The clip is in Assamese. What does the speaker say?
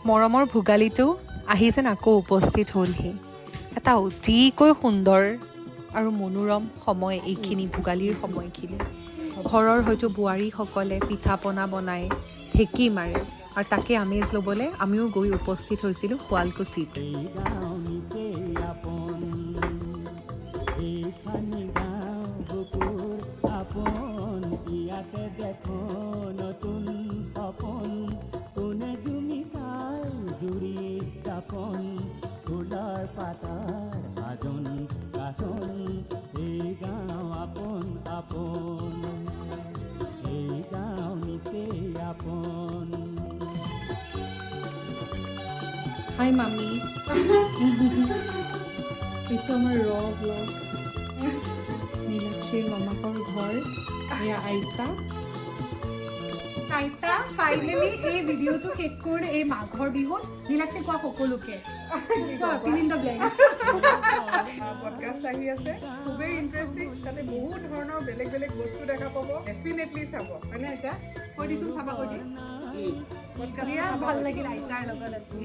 মৰমৰ ভোগালীটো আহি যেন আকৌ উপস্থিত হ'লহি। এটা অতিকৈ সুন্দৰ আৰু মনোৰম সময় এইখিনি ভোগালীৰ সময়খিনি। ঘৰৰ হয়তো বোৱাৰীসকলে পিঠা পনা বনাই ঢেঁকী মাৰে আৰু তাকে আমেজ ল'বলৈ আমিও গৈ উপস্থিত হৈছিলোঁ শুৱালকুছিত। হাই মামি, এইটো আমাৰ ব্লগ। নীলাক্ষীৰ মামাকৰ ঘৰ, এয়া আইতা। আইতা ফাইনেলি এই ভিডিঅ'টো শেষ কৰি এই মাঘৰ বিহুত নীলাক্ষী কোৱা সকলোকে fill in the blanks. Podcast আহি আছে, খুবেই ইণ্টাৰেষ্টিং। তাতে বহুত ধৰণৰ বেলেগ বেলেগ বস্তু দেখা পাব। ডেফিনেটলি চাব, হয়নে আইতা? কৈ দিছোন, চাবা কৈ দি। বিৰাট ভাল লাগিল আইতাৰ লগত আজি।